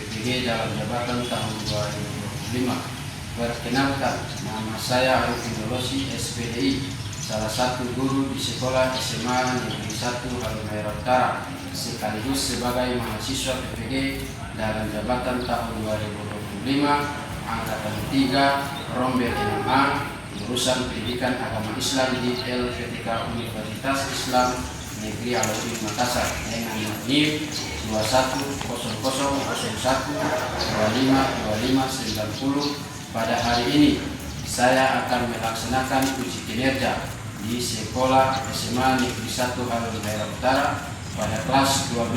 PPG dalam jabatan tahun 2025. Perkenalkan, nama saya Arifin Dolosi, SPDI, salah satu guru di sekolah SMA Negeri 1 Halmahera Utara, sekaligus sebagai mahasiswa PPG dalam jabatan tahun 2025, angkatan 3, Rombel 6A, jurusan Pendidikan Agama Islam di LPTK Universitas Islam Negeri Alauddin Makassar dengan NIM 210001252590. Pada hari ini saya akan melaksanakan uji kinerja di sekolah SMA Negeri 1 Halmahera Utara pada kelas 12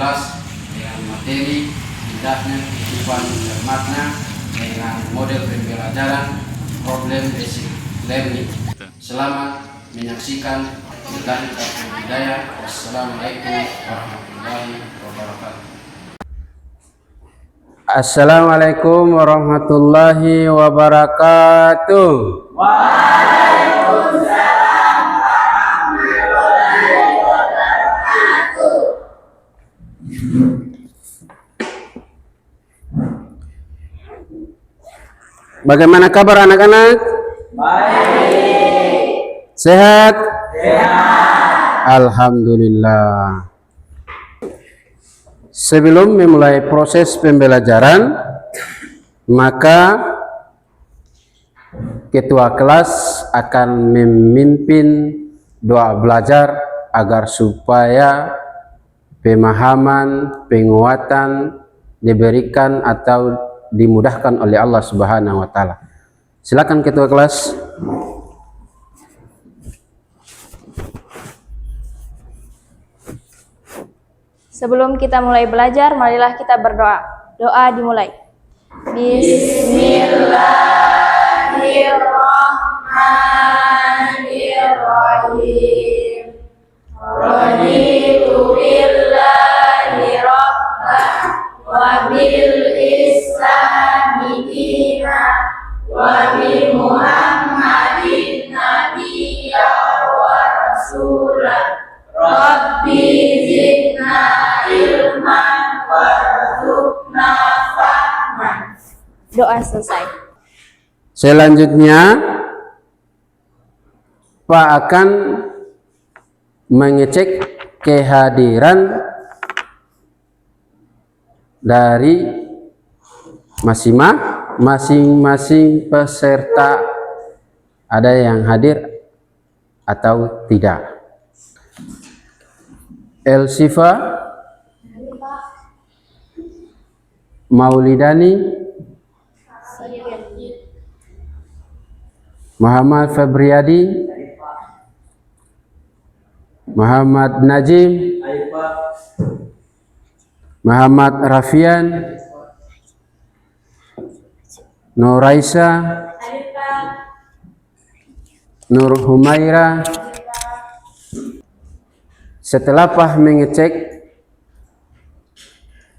dengan materi indahnya kehidupan bermakna dengan model pembelajaran problem basic learning. Selamat menyaksikan. Wassalamualaikum warahmatullahi wabarakatuh. Assalamualaikum warahmatullahi wabarakatuh. Waalaikumsalam warahmatullahi wabarakatuh. Bagaimana kabar anak-anak? Baik. Sehat? Sehat. Alhamdulillah. Sebelum memulai proses pembelajaran, maka ketua kelas akan memimpin doa belajar agar supaya pemahaman, penguatan diberikan atau dimudahkan oleh Allah Subhanahu wa taala. Silakan ketua kelas. Sebelum kita mulai belajar, marilah kita berdoa. Doa dimulai. Bismillahirrahmanirrahim. Raditu billahi rabbah wa bil islami dinan wa bi Muhammadin nabiyya wa rasulah. Rabbi zidna ilman warzuqna fahman. Doa selesai. Selanjutnya Pak akan mengecek kehadiran dari masing-masing peserta, ada yang hadir atau tidak. Elsifa, Maulidani, Muhammad Febriadi, Muhammad Najim, Muhammad Rafian, Nur Raisa, Nur Humaira. Setelah Pak mengecek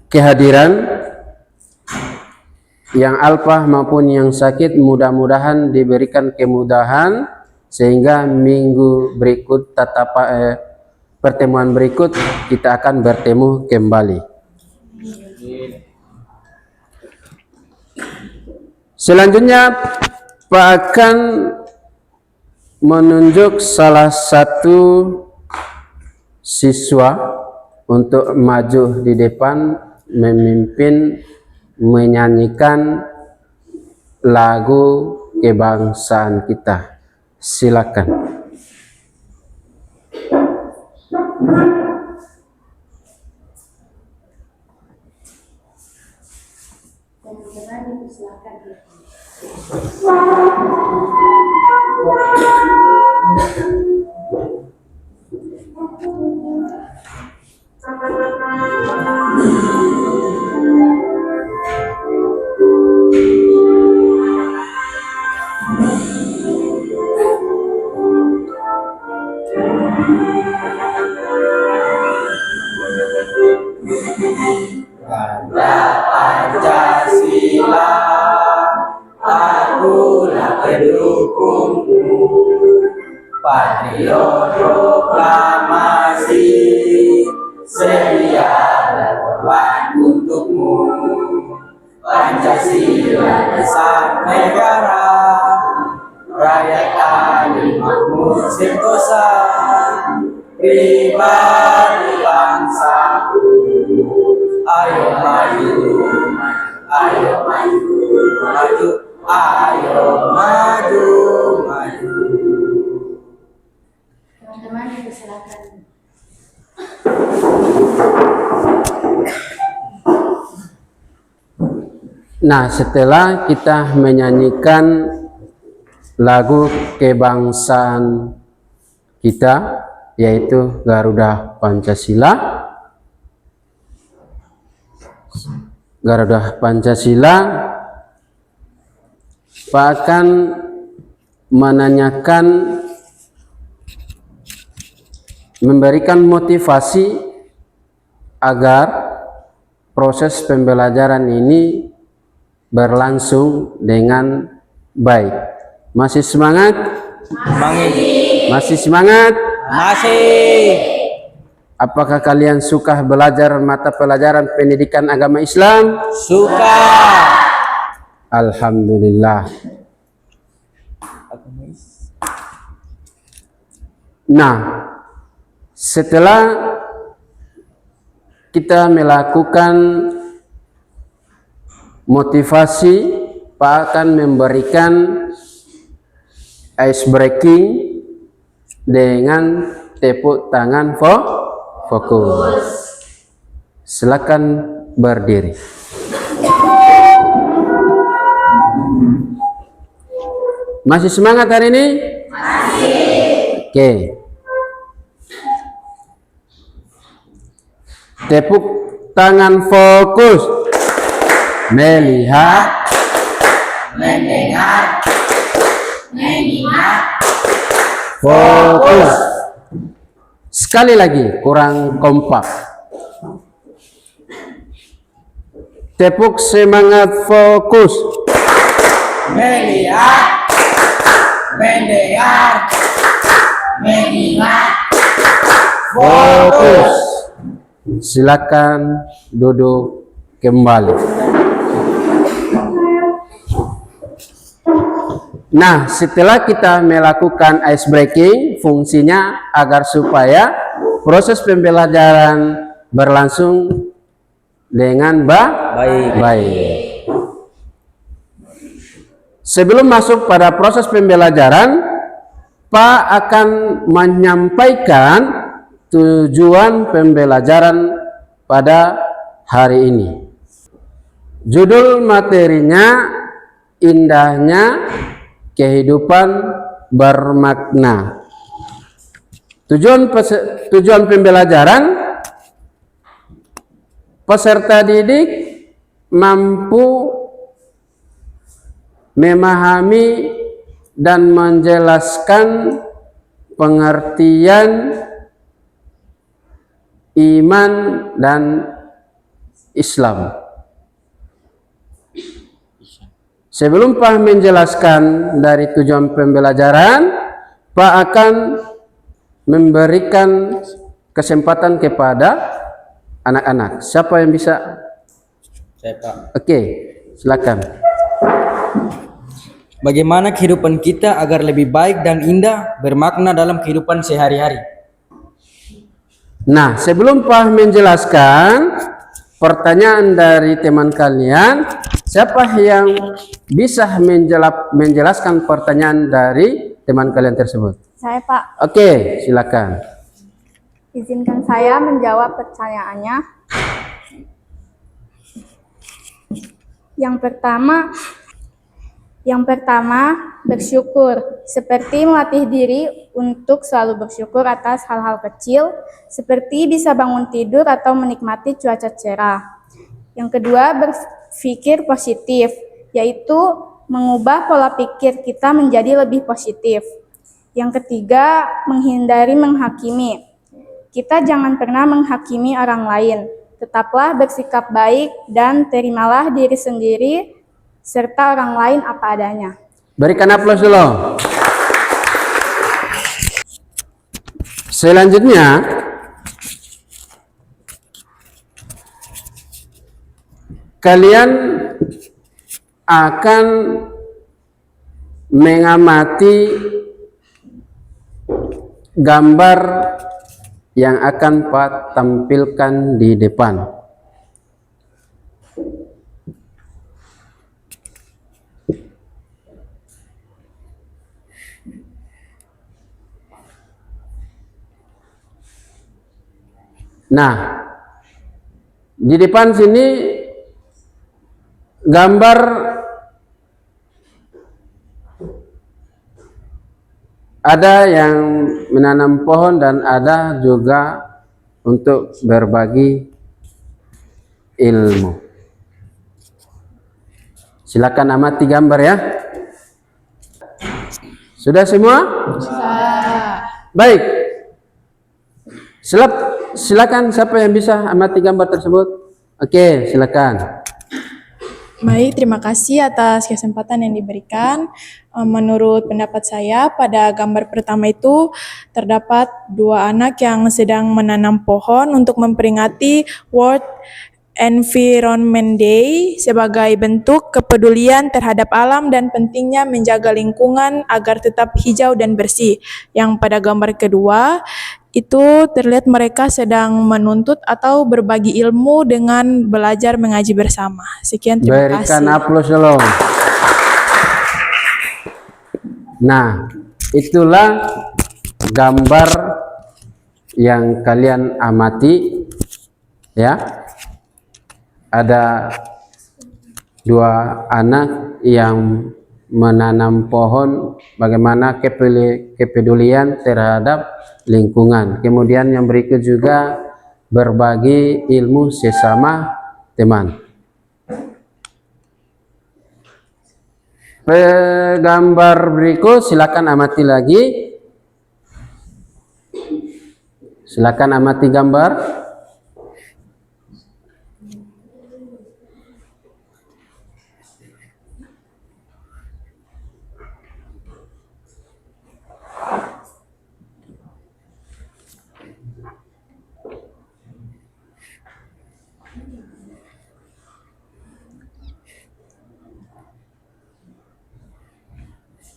kehadiran yang alpah maupun yang sakit, mudah-mudahan diberikan kemudahan sehingga minggu berikut pertemuan berikut kita akan bertemu kembali. Selanjutnya Pak akan menunjuk salah satu siswa untuk maju di depan memimpin menyanyikan lagu kebangsaan kita. Silakan. Pancasila, akulah pendukungmu. Patriot proklamasi, sedia berkorban untukmu. Pancasila besar negara, rakyat adil makmur sentosa, pribadi bangsaku. Ayo maju, ayo maju, maju, ayo maju, maju. Teman-teman dipersilakan. Nah, setelah kita menyanyikan lagu kebangsaan kita, yaitu Garuda Pancasila. Garuda Pancasila, Pak akan menanyakan, memberikan motivasi agar proses pembelajaran ini berlangsung dengan baik. Masih semangat? Masih semangat? Masih. Apakah kalian suka belajar mata pelajaran pendidikan agama Islam? Suka. Alhamdulillah. Nah, setelah kita melakukan motivasi, Pak akan memberikan ice breaking dengan tepuk tangan fokus. Silakan berdiri. Masih semangat hari ini? Masih. Oke. Tepuk tangan fokus. Melihat, Mendengar. Menyimak. fokus. Sekali lagi, kurang kompak. Tepuk semangat fokus. Melihat. Mendengar. Menyimak. Fokus. Silakan duduk kembali. Nah, setelah kita melakukan ice breaking, fungsinya agar supaya proses pembelajaran berlangsung dengan baik. Sebelum masuk pada proses pembelajaran, Pak akan menyampaikan tujuan pembelajaran pada hari ini. Judul materinya indahnya kehidupan bermakna. Tujuan pembelajaran, peserta didik mampu memahami dan menjelaskan pengertian iman dan Islam. Sebelum Pak menjelaskan dari tujuan pembelajaran, Pak akan memberikan kesempatan kepada anak-anak. Siapa yang bisa? Saya, Pak. Oke, silakan. Bagaimana kehidupan kita agar lebih baik dan indah, bermakna dalam kehidupan sehari-hari? Nah, sebelum Pak menjelaskan pertanyaan dari teman kalian, siapa yang bisa menjelaskan pertanyaan dari teman kalian tersebut? Saya, Pak. Oke, silakan. Izinkan saya menjawab pertanyaannya. Yang pertama, bersyukur. Seperti melatih diri untuk selalu bersyukur atas hal-hal kecil, seperti bisa bangun tidur atau menikmati cuaca cerah. Yang kedua, berpikir positif, yaitu mengubah pola pikir kita menjadi lebih positif. Yang ketiga, menghindari menghakimi. Kita jangan pernah menghakimi orang lain. Tetaplah bersikap baik dan terimalah diri sendiri serta orang lain apa adanya. Berikan aplaus dulu. Selanjutnya, kalian akan mengamati gambar yang akan Pak tampilkan di depan. Nah, di depan sini gambar ada yang menanam pohon dan ada juga untuk berbagi ilmu. Silakan amati gambar ya. Sudah semua? Baik. Silakan siapa yang bisa amati gambar tersebut? Oke, silakan. Baik, terima kasih atas kesempatan yang diberikan. Menurut pendapat saya, pada gambar pertama itu terdapat dua anak yang sedang menanam pohon untuk memperingati World Environment Day sebagai bentuk kepedulian terhadap alam dan pentingnya menjaga lingkungan agar tetap hijau dan bersih. Yang pada gambar kedua, itu terlihat mereka sedang menuntut atau berbagi ilmu dengan belajar mengaji bersama. Sekian, terima Berikan kasih. aplaus dulu. Nah, itulah gambar yang kalian amati ya. Ada dua anak yang menanam pohon, bagaimana kepedulian terhadap lingkungan. Kemudian yang berikut juga berbagi ilmu sesama teman. Gambar berikut silakan amati lagi. Silakan amati gambar.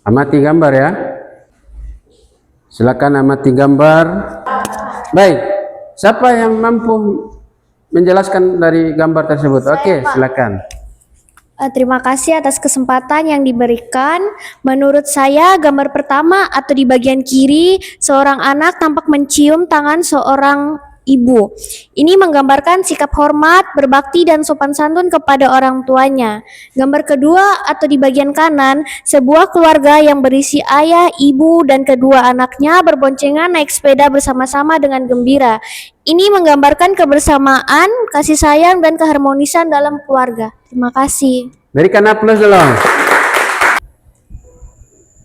Amati gambar ya. Silakan amati gambar. Baik. Siapa yang mampu menjelaskan dari gambar tersebut? Oke, silakan. Terima kasih atas kesempatan yang diberikan. Menurut saya, gambar pertama atau di bagian kiri, seorang anak tampak mencium tangan seorang ibu. Ini menggambarkan sikap hormat, berbakti, dan sopan santun kepada orang tuanya. Gambar kedua atau di bagian kanan, sebuah keluarga yang berisi ayah, ibu, dan kedua anaknya berboncengan naik sepeda bersama-sama dengan gembira. Ini menggambarkan kebersamaan, kasih sayang, dan keharmonisan dalam keluarga. Terima kasih. Berikan aplaus dulu.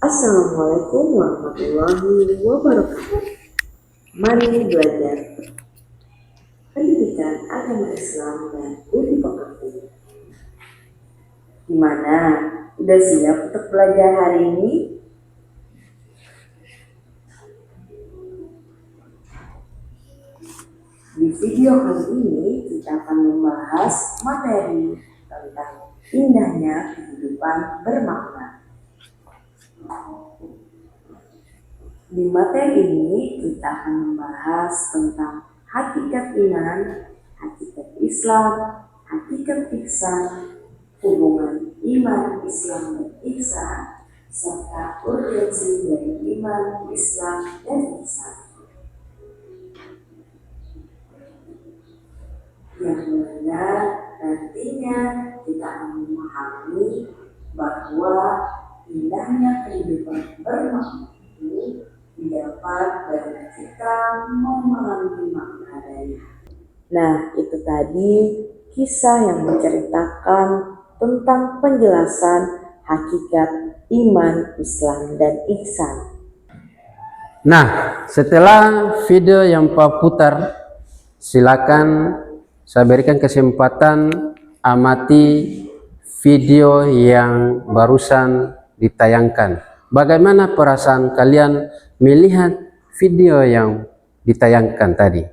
Assalamualaikum warahmatullahi wabarakatuh. Mari belajar pendidikan agama Islam dan budi pekerti. Gimana? Udah siap untuk belajar hari ini? Di video kali ini kita akan membahas materi tentang indahnya kehidupan bermakna. Di materi ini kita akan membahas tentang hakikat iman, hakikat Islam, hakikat ihsan, hubungan iman, Islam, dan ihsan, serta urgensi dari iman, Islam, dan ihsan. Yang mana nantinya kita akan memahami bahwa indahnya kehidupan bermakna itu didapat dari kita memahami makna dari. Nah, itu tadi kisah yang menceritakan tentang penjelasan hakikat iman, Islam, dan ihsan. Nah, setelah video yang Pak putar, silakan saya berikan kesempatan amati video yang barusan ditayangkan. Bagaimana perasaan kalian melihat video yang ditayangkan tadi?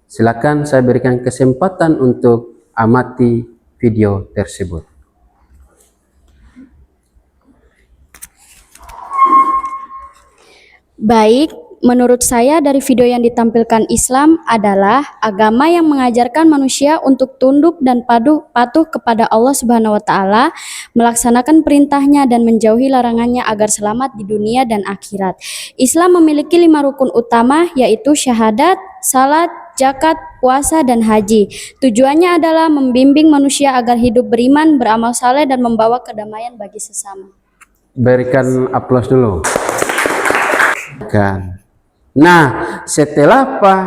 Silakan saya berikan kesempatan untuk amati video tersebut. Baik, menurut saya dari video yang ditampilkan Islam adalah agama yang mengajarkan manusia untuk tunduk dan patuh kepada Allah Subhanahu wa taala, melaksanakan perintahnya dan menjauhi larangannya agar selamat di dunia dan akhirat. Islam memiliki 5 rukun utama yaitu syahadat, salat, zakat, puasa, dan haji. Tujuannya adalah membimbing manusia agar hidup beriman, beramal saleh, dan membawa kedamaian bagi sesama. Berikan aplaus dulu. Nah, setelah Pak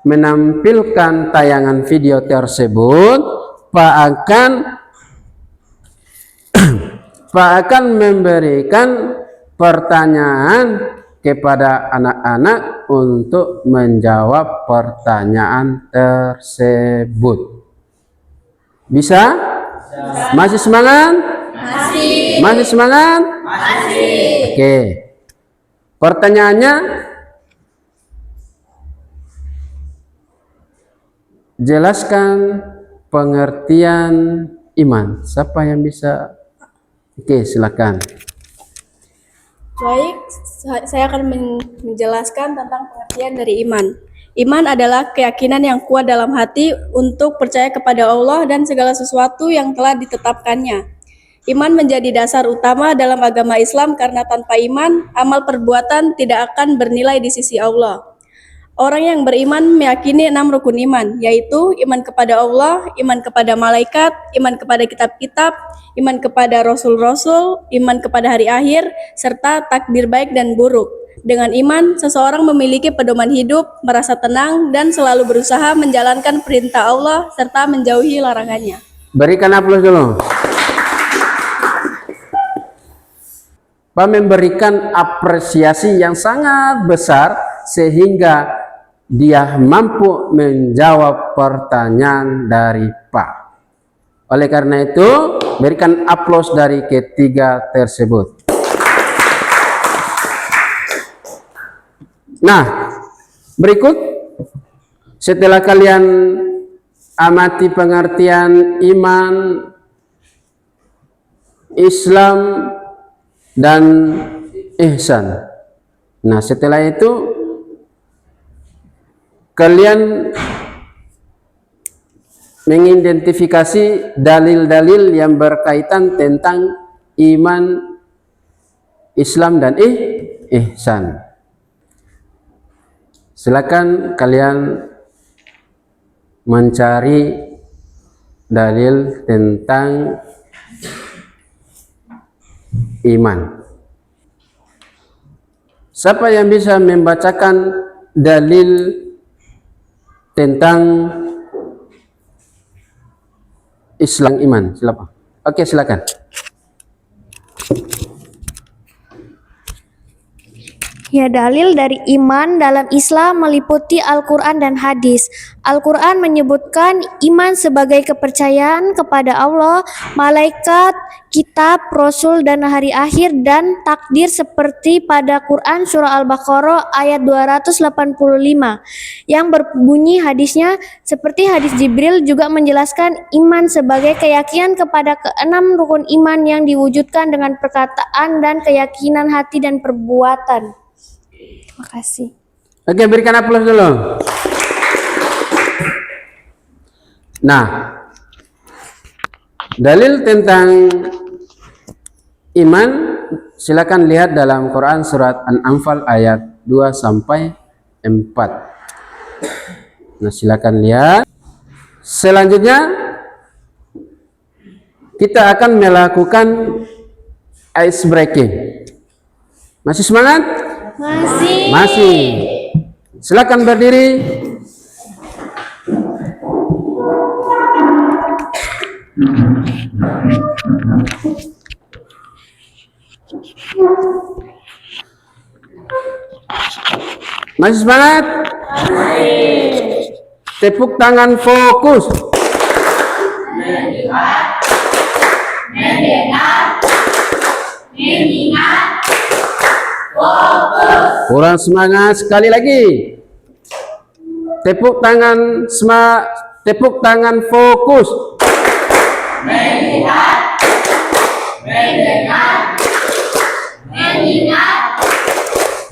menampilkan tayangan video tersebut, Pak akan memberikan pertanyaan kepada anak-anak untuk menjawab pertanyaan tersebut. Bisa? Masih semangat? Masih semangat? Oke. Pertanyaannya, jelaskan pengertian iman. Siapa yang bisa? Oke, silakan. Baik, saya akan menjelaskan tentang pengertian dari iman. Iman adalah keyakinan yang kuat dalam hati untuk percaya kepada Allah dan segala sesuatu yang telah ditetapkannya. Iman menjadi dasar utama dalam agama Islam karena tanpa iman, amal perbuatan tidak akan bernilai di sisi Allah. Orang yang beriman meyakini 6 rukun iman, yaitu iman kepada Allah, iman kepada malaikat, iman kepada kitab-kitab, iman kepada rasul-rasul, iman kepada hari akhir, serta takdir baik dan buruk. Dengan iman, seseorang memiliki pedoman hidup, merasa tenang, dan selalu berusaha menjalankan perintah Allah serta menjauhi larangannya. Berikan aplaus dulu. Pak memberikan apresiasi yang sangat besar sehingga dia mampu menjawab pertanyaan dari Pak. Oleh karena itu, berikan aplaus dari ketiga tersebut. Nah, berikut setelah kalian amati pengertian iman, Islam, dan ihsan. Nah, setelah itu kalian mengidentifikasi dalil-dalil yang berkaitan tentang iman, Islam, dan ihsan. Silakan kalian mencari dalil tentang iman. Siapa yang bisa membacakan dalil tentang Islam iman? Silakan. Oke, silakan. Ya, dalil dari iman dalam Islam meliputi Al-Quran dan hadis. Al-Quran menyebutkan iman sebagai kepercayaan kepada Allah, malaikat, kitab, rasul, dan hari akhir, dan takdir seperti pada Quran surah Al-Baqarah ayat 285 yang berbunyi hadisnya seperti hadis Jibril juga menjelaskan iman sebagai keyakinan kepada keenam rukun iman yang diwujudkan dengan perkataan dan keyakinan hati dan perbuatan. Terima kasih. Oke, berikan aplaus dulu. Nah, dalil tentang iman silakan lihat dalam Quran surat An-Anfal ayat 2 sampai 4. Nah, silakan lihat. Selanjutnya kita akan melakukan ice breaking. Masih semangat? Masih. Silakan berdiri. Masih semangat? Tepuk tangan fokus. Mendengar. Mengingat. Fokus. Kurang semangat, sekali lagi. Tepuk tangan fokus. Melihat, mendengar, mengingat,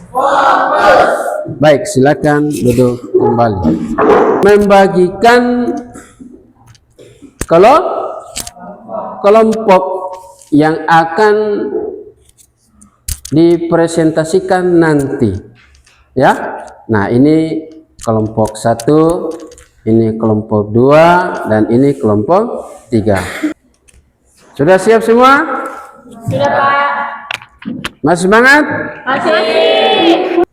fokus. Baik, silakan duduk kembali. Membagikan kelompok yang akan dipresentasikan nanti, ya. Nah, ini kelompok 1, ini kelompok 2, dan ini kelompok 3. Sudah siap semua? Sudah, Pak. Masih semangat? Masih.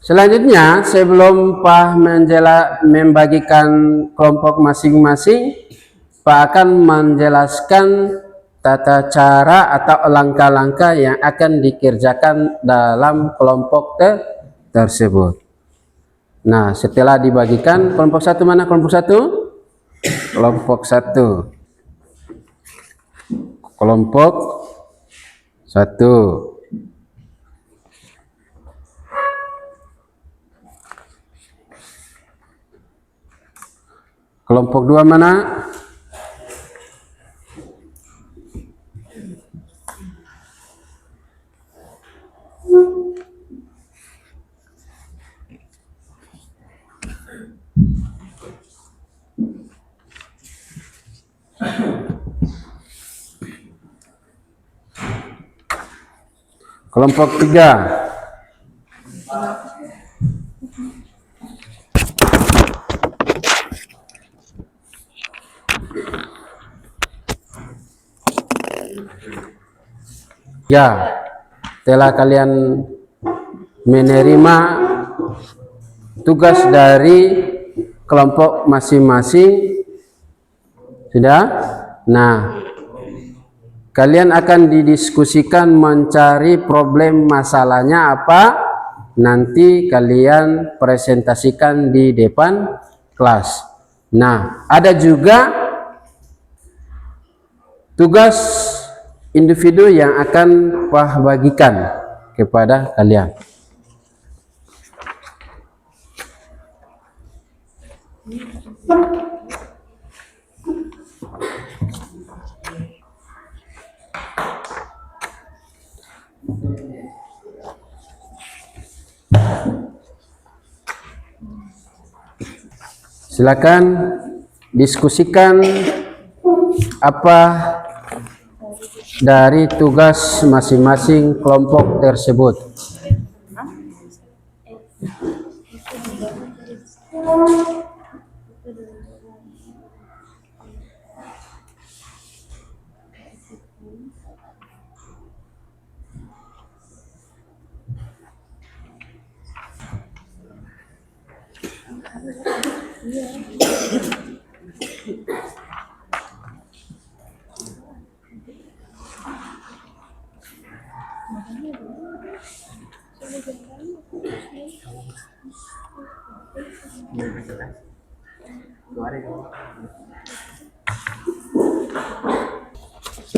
Selanjutnya, sebelum Pak membagikan kelompok masing-masing, Pak akan menjelaskan tata cara atau langkah-langkah yang akan dikerjakan dalam kelompok tersebut. Nah, setelah dibagikan, kelompok 1 mana kelompok 1? Kelompok 1. Kelompok 1. Kelompok 2 mana? Kelompok 3. Ya, setelah kalian menerima tugas dari kelompok masing-masing, sudah? Nah, kalian akan didiskusikan mencari problem masalahnya apa, nanti kalian presentasikan di depan kelas. Nah, ada juga tugas individu yang akan Pak bagikan kepada kalian. Silakan diskusikan apa dari tugas masing-masing kelompok tersebut.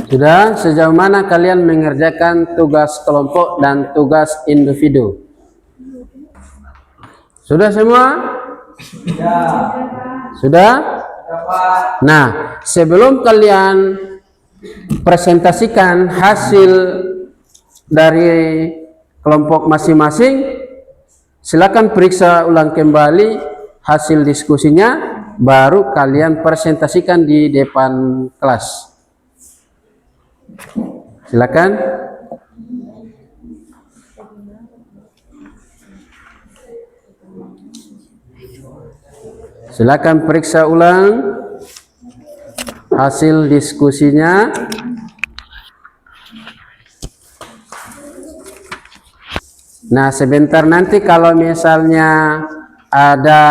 Sudah, sejauh mana kalian mengerjakan tugas kelompok dan tugas individu? Sudah semua? Sudah? Nah, sebelum kalian presentasikan hasil dari kelompok masing-masing, silakan periksa ulang kembali hasil diskusinya, baru kalian presentasikan di depan kelas. Silakan. Silakan periksa ulang hasil diskusinya. Nah, sebentar nanti kalau misalnya ada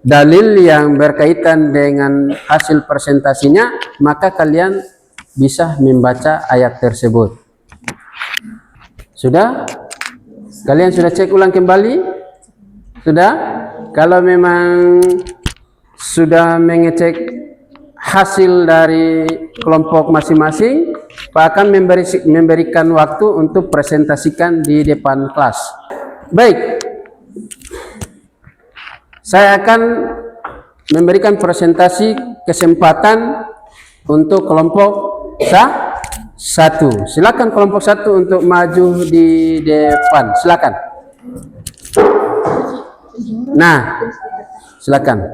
dalil yang berkaitan dengan hasil presentasinya, maka kalian bisa membaca ayat tersebut. Sudah? Kalian sudah cek ulang kembali? Sudah? Kalau memang sudah mengecek hasil dari kelompok masing-masing, Pak akan memberikan waktu untuk presentasikan di depan kelas. Baik, saya akan memberikan presentasi kesempatan untuk kelompok 1. Silakan kelompok 1 untuk maju di depan. Silakan. Nah, silakan.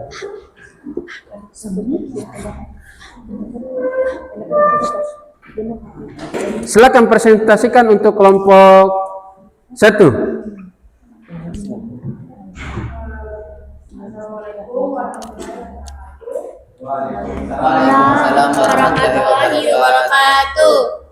Silakan presentasikan untuk kelompok 1. Waalaikumsalam warahmatullahi wabarakatuh.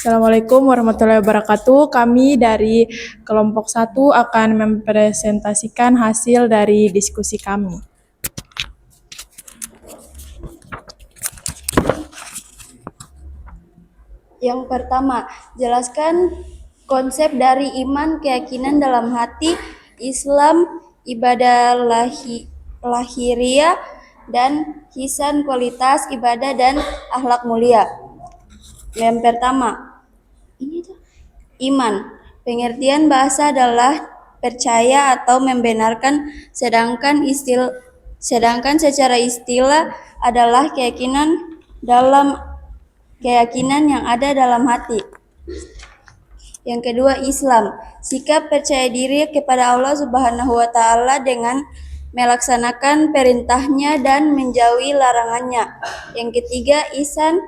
Assalamualaikum warahmatullahi wabarakatuh. Kami dari kelompok 1 akan mempresentasikan hasil dari diskusi kami. Yang pertama, jelaskan konsep dari iman, keyakinan dalam hati, Islam, ibadah lahiriah, dan ihsan, kualitas ibadah dan akhlak mulia. Yang pertama, iman. Pengertian bahasa adalah percaya atau membenarkan, sedangkan secara istilah adalah keyakinan yang ada dalam hati. Yang kedua, Islam. Sikap percaya diri kepada Allah Subhanahu wa taala dengan melaksanakan perintahnya dan menjauhi larangannya. Yang ketiga, ihsan.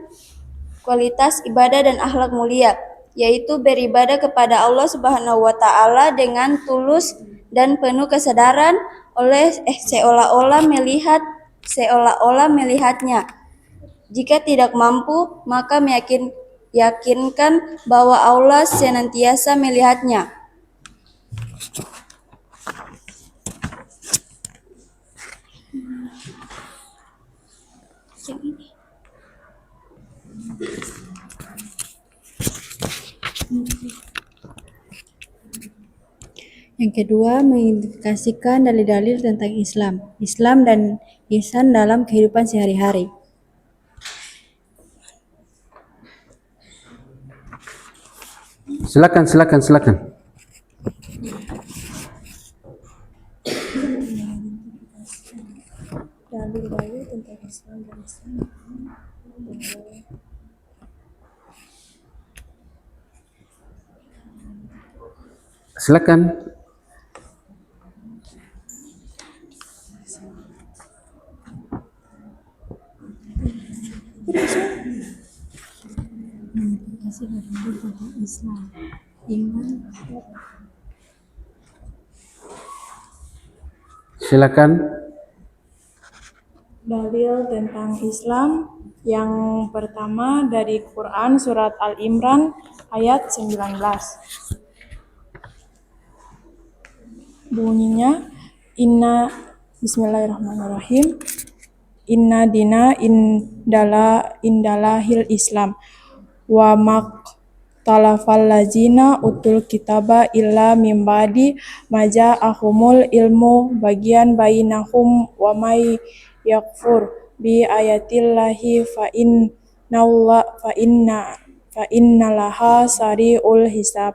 Kualitas ibadah dan akhlak mulia, yaitu beribadah kepada Allah Subhanahu wa taala dengan tulus dan penuh kesadaran seolah-olah melihatnya. Jika tidak mampu, maka yakinkan bahwa Allah senantiasa melihatnya. Yang kedua, mengidentifikasikan dalil-dalil tentang Islam dan ihsan dalam kehidupan sehari-hari. Silakan. Dalil-dalil tentang Islam dan ihsan. Silakan. Islam, iman. Silakan. Dalil tentang Islam yang pertama dari Quran surat Al-Imran ayat 19. Bunyinya, Bismillahirrahmanirrahim. Inna dina indalahil Islam wa maktalafal lazina utul kitaba illa min ba'di maja'ahumul ilmu bagian bainahum wa may yakfur bi ayatillahi fa innalaha sari'ul hisab.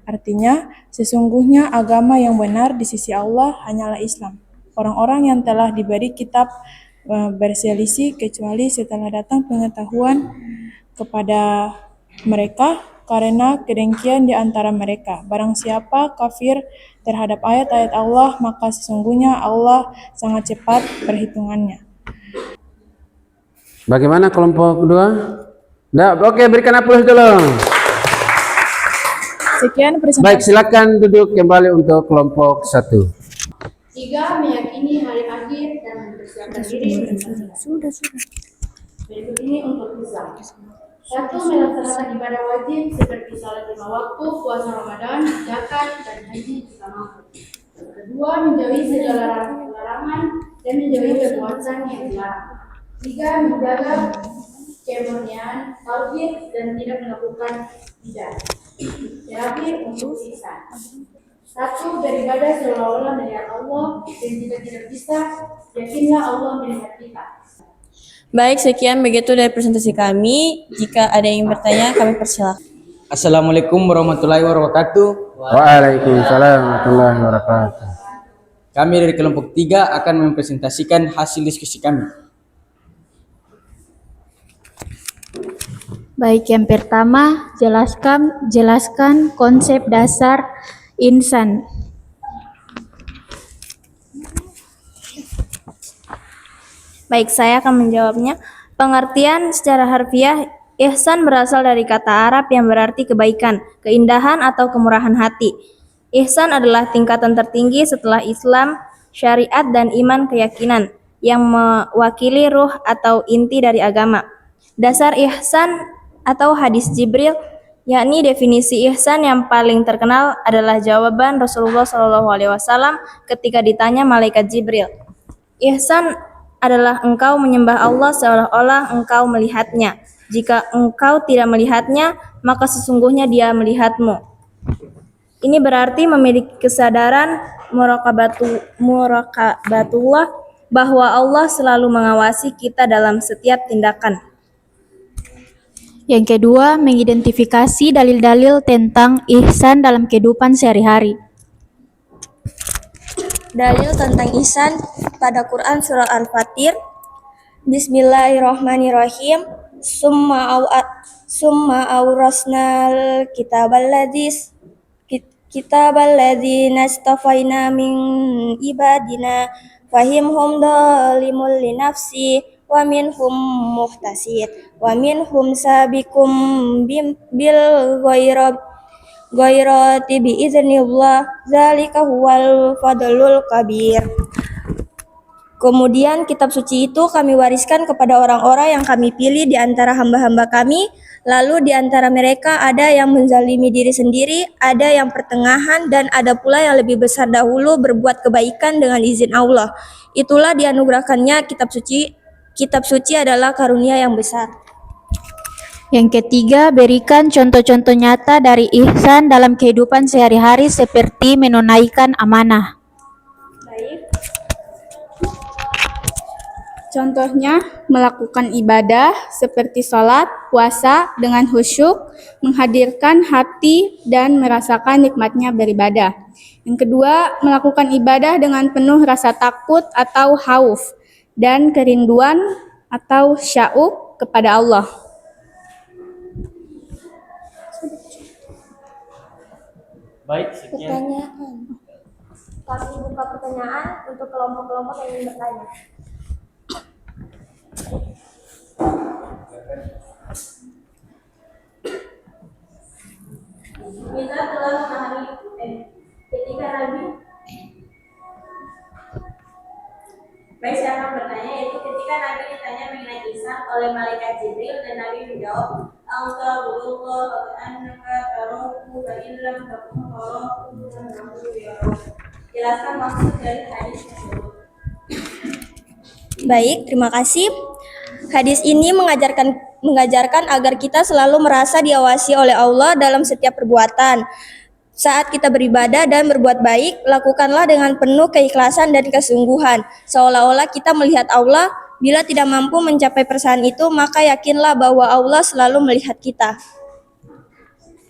Artinya, sesungguhnya agama yang benar di sisi Allah hanyalah Islam. Orang-orang yang telah diberi kitab berselisih kecuali setelah datang pengetahuan kepada mereka karena kedengkian di antara mereka. Barang siapa kafir terhadap ayat-ayat Allah, maka sesungguhnya Allah sangat cepat perhitungannya. Bagaimana kelompok 2? Oke, berikan aplaus dulu. Sekian presentasi. Baik, silakan duduk kembali untuk kelompok 1. 3. Meyakini hari akhir dan mempersiapkan diri. Sudah. Berikut ini untuk Islam. 1. Melaksanakan ibadah wajib seperti salat 5 waktu, puasa Ramadan, zakat, dan haji jika mampu. 2. Menjauhi segala larangan dan menjauhi perbuatan yang dilarang. 3. Menjaga kemurnian tauhid dan tidak melakukan bidah. Terakhir untuk ihsan. 1. Beribadah seolah-olah melihat Allah, dan jika tidak bisa, yakinlah Allah melihat kita. Baik, sekian begitu dari presentasi kami. Jika ada yang bertanya, kami persilakan. Assalamualaikum warahmatullahi wabarakatuh. Waalaikumsalam warahmatullahi wabarakatuh. Kami dari kelompok 3 akan mempresentasikan hasil diskusi kami. Baik, yang pertama, jelaskan konsep dasar insan. Baik, saya akan menjawabnya. Pengertian secara harfiah, ihsan berasal dari kata Arab yang berarti kebaikan, keindahan atau kemurahan hati. Ihsan adalah tingkatan tertinggi setelah Islam, syariat, dan iman keyakinan yang mewakili ruh atau inti dari agama. Dasar ihsan atau hadis Jibril, yakni definisi ihsan yang paling terkenal adalah jawaban Rasulullah SAW ketika ditanya malaikat Jibril. Ihsan adalah engkau menyembah Allah seolah-olah engkau melihatnya. Jika engkau tidak melihatnya, maka sesungguhnya Dia melihatmu. Ini berarti memiliki kesadaran muraqabatullah bahwa Allah selalu mengawasi kita dalam setiap tindakan. Yang kedua, mengidentifikasi dalil-dalil tentang ihsan dalam kehidupan sehari-hari. Dalil tentang ihsan pada Quran surah Al-Fatir. Bismillahirrahmanirrahim. Summa awrasnal kitabal ladzina istafaina min ibadina fahimhum dhalimul li nafsi wa minhum muhtasid wa minhum sabiqum bil ghairati bi iznillah zalika huwal fadlul kabir. Kemudian kitab suci itu kami wariskan kepada orang-orang yang kami pilih di antara hamba-hamba kami. Lalu di antara mereka ada yang menzalimi diri sendiri, ada yang pertengahan, dan ada pula yang lebih besar dahulu berbuat kebaikan dengan izin Allah. Itulah dianugerahkannya kitab suci. Kitab suci adalah karunia yang besar. Yang ketiga, berikan contoh-contoh nyata dari ihsan dalam kehidupan sehari-hari seperti menunaikan amanah. Baik. Contohnya, melakukan ibadah seperti sholat, puasa dengan khusyuk, menghadirkan hati dan merasakan nikmatnya beribadah. Yang kedua, melakukan ibadah dengan penuh rasa takut atau khauf dan kerinduan atau syauq kepada Allah. Baik, sekian. Pertanyaan. Kami buka pertanyaan untuk kelompok-kelompok yang ingin bertanya. Kita telah memahami ketika Nabi. Baik, saya akan bertanya, yaitu ketika Nabi ditanya mengenai ihsan oleh malaikat Jibril dan Nabi menjawab, "Anta budullah wa annaka tarahu fa illam takun tarahu fa innahu yarah." Jelaskan maksud dari hadis tersebut. Baik, terima kasih. Hadis ini mengajarkan agar kita selalu merasa diawasi oleh Allah dalam setiap perbuatan. Saat kita beribadah dan berbuat baik, lakukanlah dengan penuh keikhlasan dan kesungguhan, seolah-olah kita melihat Allah. Bila tidak mampu mencapai perasaan itu, maka yakinlah bahwa Allah selalu melihat kita.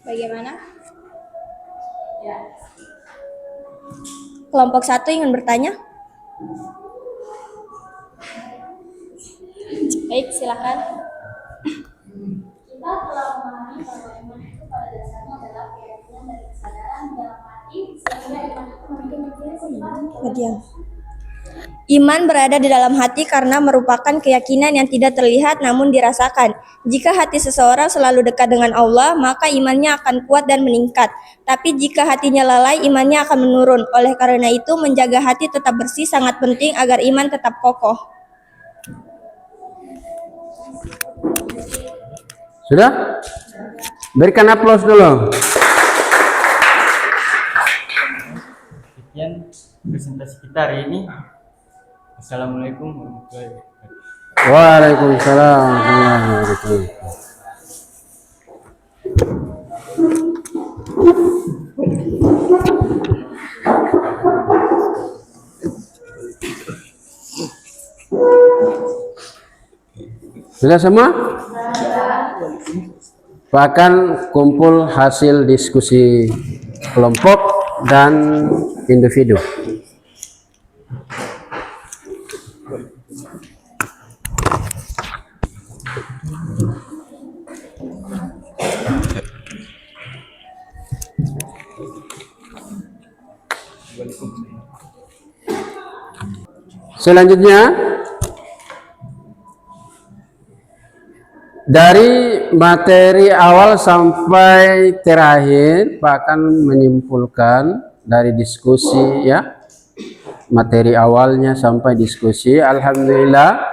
Bagaimana? Ya. Kelompok 1 ingin bertanya? Baik, silakan. Kita telah memahami bahwa iman itu pada dasarnya adalah keyakinan dan kesadaran dalam hati, sehingga iman itu memiliki sifat. Iman berada di dalam hati karena merupakan keyakinan yang tidak terlihat namun dirasakan. Jika hati seseorang selalu dekat dengan Allah, maka imannya akan kuat dan meningkat. Tapi jika hatinya lalai, imannya akan menurun. Oleh karena itu, menjaga hati tetap bersih sangat penting agar iman tetap kokoh. Sudah? Berikan aplaus dulu. Sekian presentasi kita hari ini. Assalamualaikum warahmatullahi wabarakatuh. Waalaikumsalam warahmatullahi wabarakatuh. Sudah semua? Bahkan kumpul hasil diskusi kelompok dan individu. Selanjutnya, dari materi awal sampai terakhir Pak akan menyimpulkan dari diskusi ya. Materi awalnya sampai diskusi, alhamdulillah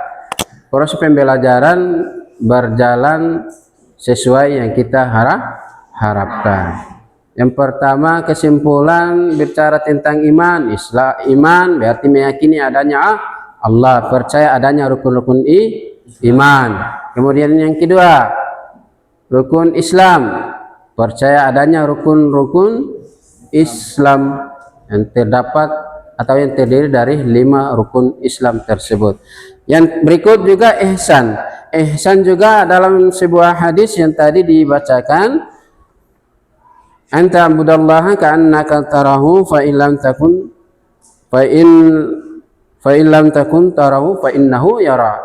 proses pembelajaran berjalan sesuai yang kita harapkan. Yang pertama, kesimpulan bicara tentang iman. Iman berarti meyakini adanya Allah, percaya adanya rukun-rukun iman. Kemudian yang kedua, rukun Islam, percaya adanya rukun-rukun Islam yang terdapat atau yang terdiri dari 5 rukun Islam tersebut. Yang berikut juga ihsan. Ihsan juga dalam sebuah hadis yang tadi dibacakan, anta abudallaha ka'annaka tarahu fa in lam takun tarahu fa innahu yara.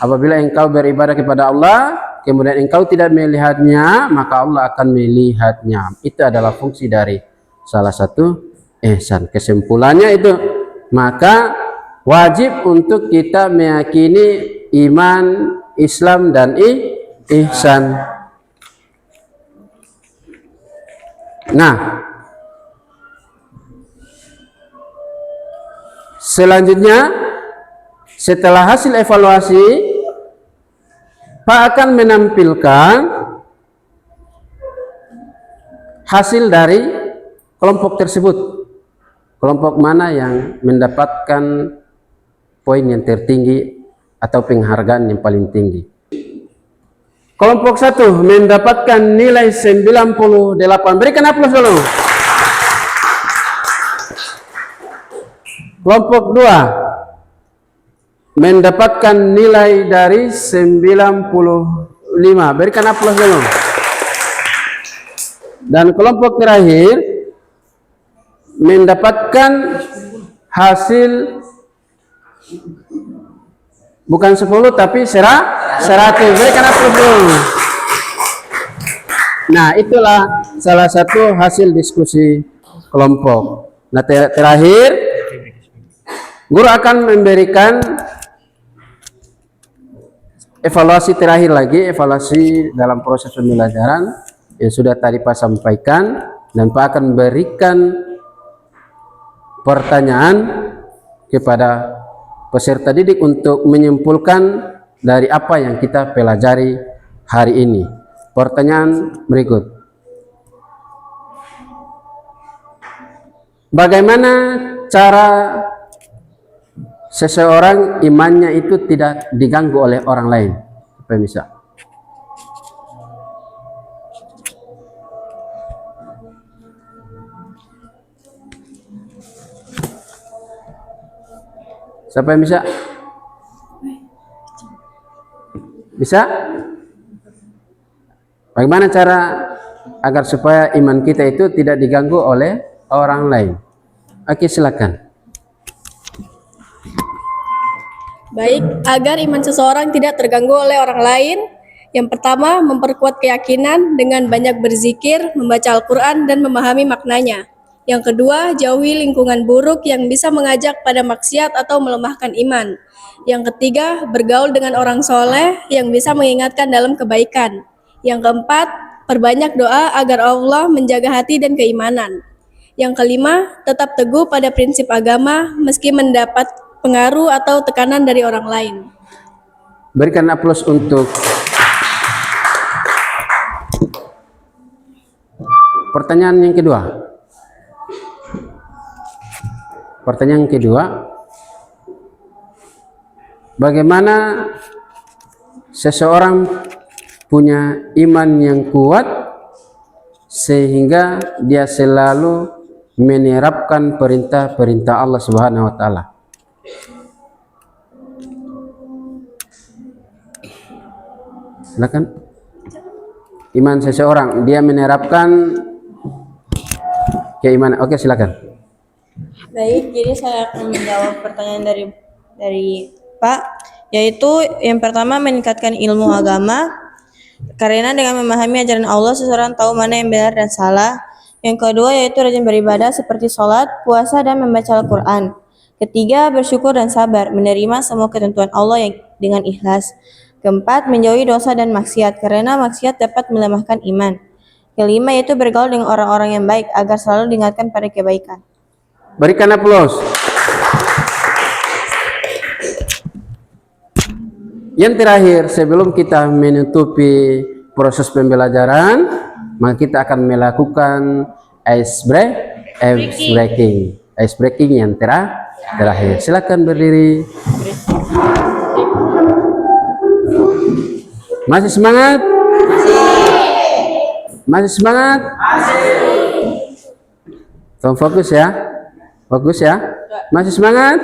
Apabila engkau beribadah kepada Allah kemudian engkau tidak melihatnya, maka Allah akan melihatnya. Itu adalah fungsi dari salah satu ihsan. Kesimpulannya itu, maka wajib untuk kita meyakini iman, Islam dan ihsan. Nah, selanjutnya setelah hasil evaluasi Pak akan menampilkan hasil dari kelompok tersebut. Kelompok mana yang mendapatkan poin yang tertinggi atau penghargaan yang paling tinggi. Kelompok 1 mendapatkan nilai 98. Berikan aplaus dulu. Kelompok 2 mendapatkan nilai dari 95. Berikan aplaus dulu. Dan kelompok terakhir mendapatkan hasil bukan 10 tapi 100. Berikan aplaus dulu. Nah, itulah salah satu hasil diskusi kelompok. Nah, terakhir guru akan memberikan evaluasi terakhir lagi, evaluasi dalam proses pembelajaran yang sudah tadi Pak sampaikan, dan Pak akan berikan pertanyaan kepada peserta didik untuk menyimpulkan dari apa yang kita pelajari hari ini. Pertanyaan berikut. Bagaimana cara seseorang imannya itu tidak diganggu oleh orang lain? Apa bisa? Siapa yang bisa? Bisa? Bagaimana cara agar supaya iman kita itu tidak diganggu oleh orang lain? Oke, silakan. Baik, agar iman seseorang tidak terganggu oleh orang lain, yang pertama memperkuat keyakinan dengan banyak berzikir, membaca Al-Quran dan memahami maknanya. Yang kedua, jauhi lingkungan buruk yang bisa mengajak pada maksiat atau melemahkan iman. Yang ketiga, bergaul dengan orang soleh yang bisa mengingatkan dalam kebaikan. Yang keempat, perbanyak doa agar Allah menjaga hati dan keimanan. Yang kelima, tetap teguh pada prinsip agama meski mendapat pengaruh atau tekanan dari orang lain. Berikan aplaus untuk pertanyaan yang kedua. Pertanyaan kedua, bagaimana seseorang punya iman yang kuat sehingga dia selalu menerapkan perintah-perintah Allah Subhanahu wa taala? Silakan. Iman seseorang, dia menerapkan keimanan. Oke, silakan. Baik, jadi saya akan menjawab pertanyaan dari Pak, yaitu yang pertama meningkatkan ilmu agama, karena dengan memahami ajaran Allah seseorang tahu mana yang benar dan salah, Yang kedua yaitu rajin beribadah seperti sholat, puasa, dan membaca Al-Quran. Ketiga, bersyukur dan sabar, menerima semua ketentuan Allah yang dengan ikhlas. Keempat, menjauhi dosa dan maksiat, karena maksiat dapat melemahkan iman. Kelima yaitu bergaul dengan orang-orang yang baik, agar selalu diingatkan pada kebaikan. Berikan aplaus. Yang terakhir, sebelum kita menutupi proses pembelajaran, maka kita akan melakukan ice breaking yang terakhir. Silakan berdiri. Masih semangat? Masih semangat? Tolong fokus ya. Fokus ya. Masih semangat?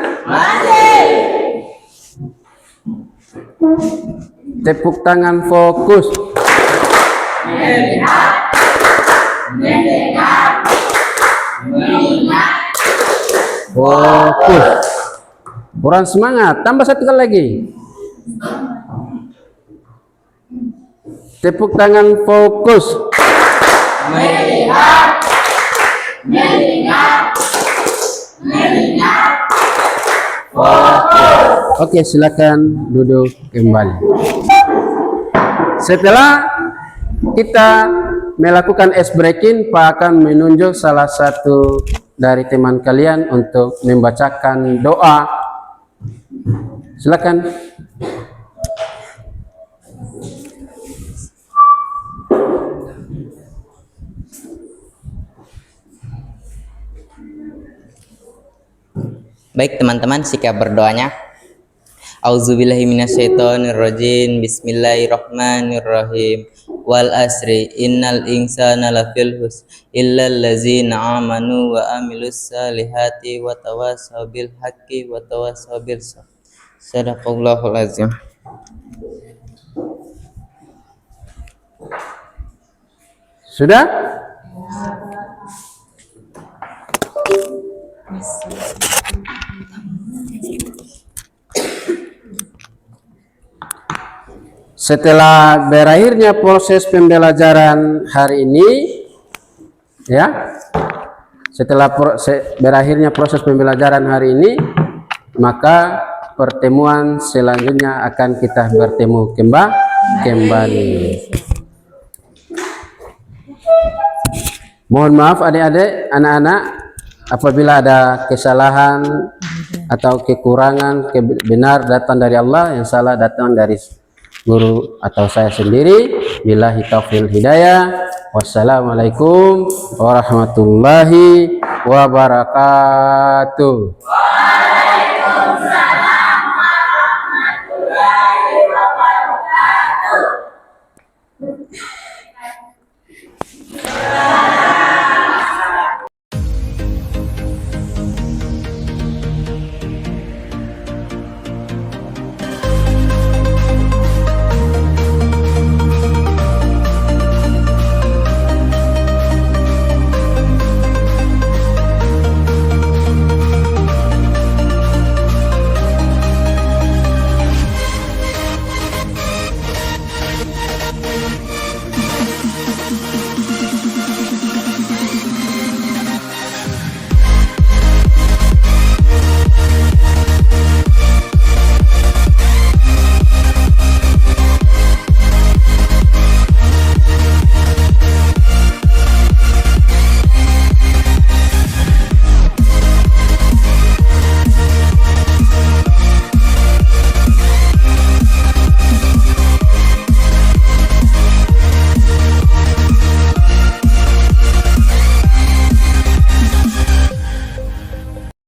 Tepuk tangan fokus. Fokus. Kurang semangat. Tambah satu kali lagi. Tepuk tangan fokus. Oke, silakan duduk kembali. Setelah kita melakukan ice breaking, Pak akan menunjuk salah satu dari teman kalian untuk membacakan doa. Silakan. Baik teman-teman, sikap berdoanya. Auzubillahi minasyaitonirrajim. Bismillahirrahmanirrahim. Wal asri innal insana lafil husr illal ladzina amanu wa amilus salihati wa tawasaw bil haqqi wa tawasaw bil sabr. Sadaqallahul azim. Sudah? Setelah berakhirnya proses pembelajaran hari ini, ya, berakhirnya proses pembelajaran hari ini, maka pertemuan selanjutnya akan kita bertemu kembali. Mohon maaf adik-adik, anak-anak, apabila ada kesalahan atau kekurangan, benar datang dari Allah, yang salah datang dari guru atau saya sendiri. Billahi taufiq hidayah. Wassalamualaikum warahmatullahi wabarakatuh. Waalaikumsalam.